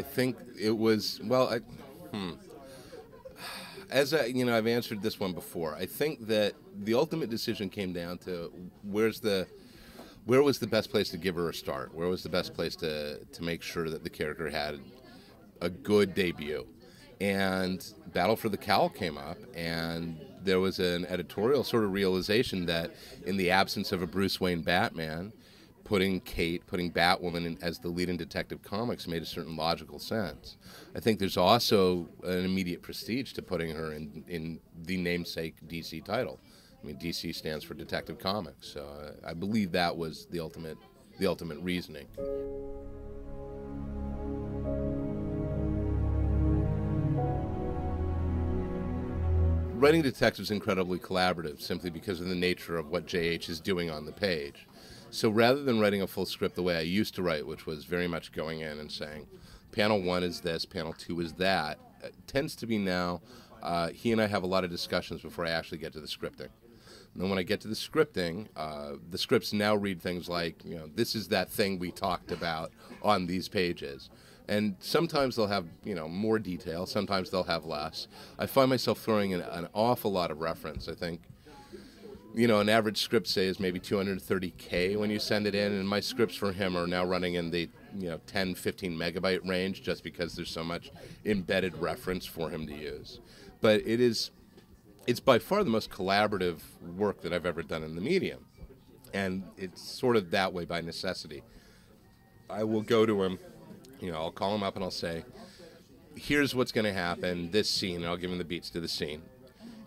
I think it was, well, I've answered this one before. I think that the ultimate decision came down to where was the best place to give her a start? Where was the best place to make sure that the character had a good debut? And Battle for the Cowl came up, and there was an editorial sort of realization that in the absence of a Bruce Wayne Batman, putting Batwoman as the lead in Detective Comics made a certain logical sense. I think there's also an immediate prestige to putting her in the namesake DC title. I mean, DC stands for Detective Comics, so I believe that was the ultimate reasoning. Writing detectives is incredibly collaborative simply because of the nature of what JH is doing on the page. So rather than writing a full script the way I used to write, which was very much going in and saying, panel 1 is this, panel 2 is that, it tends to be now, he and I have a lot of discussions before I actually get to the scripting. And then when I get to the scripting, the scripts now read things like, this is that thing we talked about on these pages. And sometimes they'll have, more detail. Sometimes they'll have less. I find myself throwing in an awful lot of reference. I think, an average script, say, is maybe 230K when you send it in. And my scripts for him are now running in the, 10, 15 megabyte range just because there's so much embedded reference for him to use. But it's by far the most collaborative work that I've ever done in the medium. And it's sort of that way by necessity. I will go to him. I'll call him up and I'll say, here's what's going to happen, this scene, and I'll give him the beats to the scene.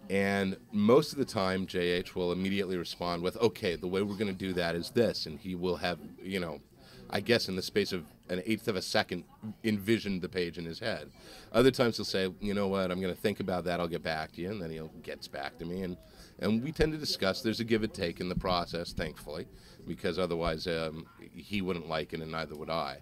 And most of the time, JH will immediately respond with, okay, the way we're going to do that is this. And he will have, I guess in the space of an eighth of a second, envisioned the page in his head. Other times he'll say, you know what, I'm going to think about that, I'll get back to you. And then he gets back to me. And we tend to discuss, there's a give and take in the process, thankfully, because otherwise he wouldn't like it and neither would I.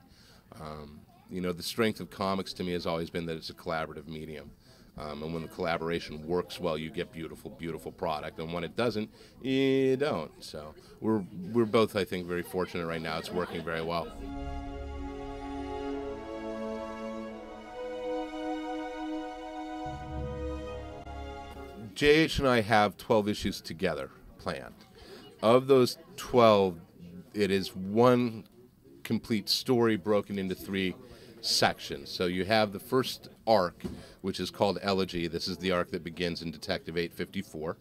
The strength of comics to me has always been that it's a collaborative medium. And when the collaboration works well, you get beautiful, beautiful product. And when it doesn't, you don't. So we're both, I think, very fortunate right now. It's working very well. JH and I have 12 issues together planned. Of those 12, it is one complete story broken into 3 sections. So you have the first arc, which is called Elegy. This is the arc that begins in Detective 854,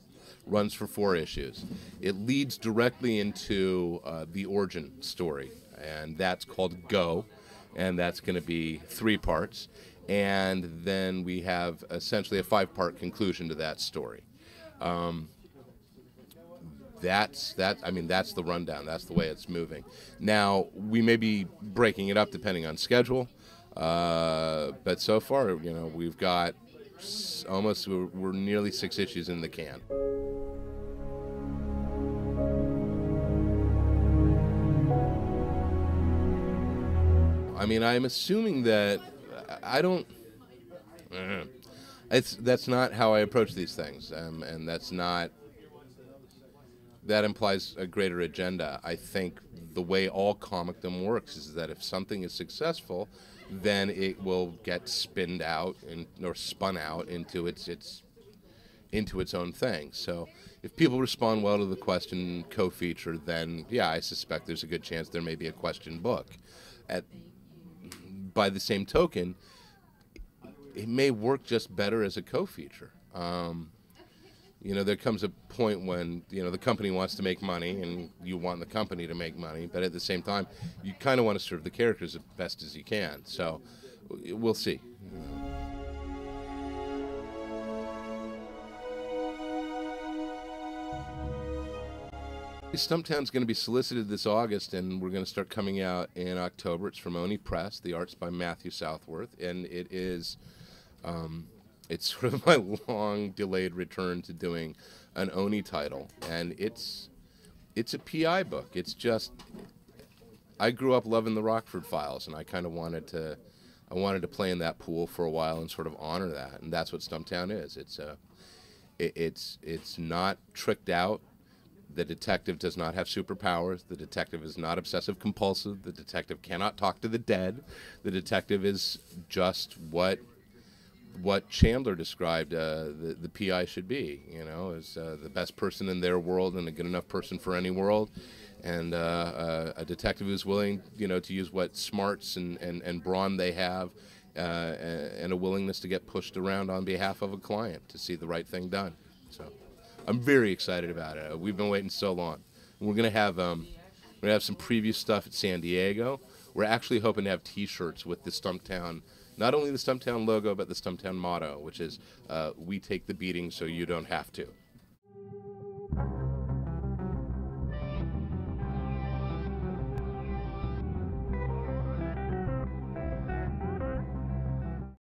runs for 4 issues. It leads directly into the origin story, and that's called Go, and that's going to be 3 parts. And then we have essentially a 5-part conclusion to that story. That's the rundown. That's the way it's moving. Now, we may be breaking it up depending on schedule, but so far, we've got we're nearly 6 issues in the can. I'm assuming that that's not how I approach these things, and that implies a greater agenda. I think the way all comicdom works is that if something is successful, then it will get spun out into its own thing. So if people respond well to the question co-feature, then yeah, I suspect there's a good chance there may be a question book. By the same token, it may work just better as a co-feature. There comes a point when, the company wants to make money and you want the company to make money, but at the same time, you kind of want to serve the characters as best as you can. So we'll see. Stumptown's going to be solicited this August, and we're going to start coming out in October. It's from Oni Press. The art's by Matthew Southworth, and it is... it's sort of my long-delayed return to doing an Oni title, and it's a PI book. It's just, I grew up loving the Rockford Files, and I kind of wanted to play in that pool for a while and sort of honor that, and that's what Stumptown is. It's not tricked out. The detective does not have superpowers. The detective is not obsessive compulsive. The detective cannot talk to the dead. The detective is just what Chandler described the PI should be, as the best person in their world and a good enough person for any world, and a detective who's willing, to use what smarts and brawn they have, and a willingness to get pushed around on behalf of a client to see the right thing done. So I'm very excited about it. We've been waiting so long. We're gonna have some preview stuff at San Diego. We're actually hoping to have T-shirts with the Stumptown, not only the Stumptown logo, but the Stumptown motto, which is "We take the beating so you don't have to."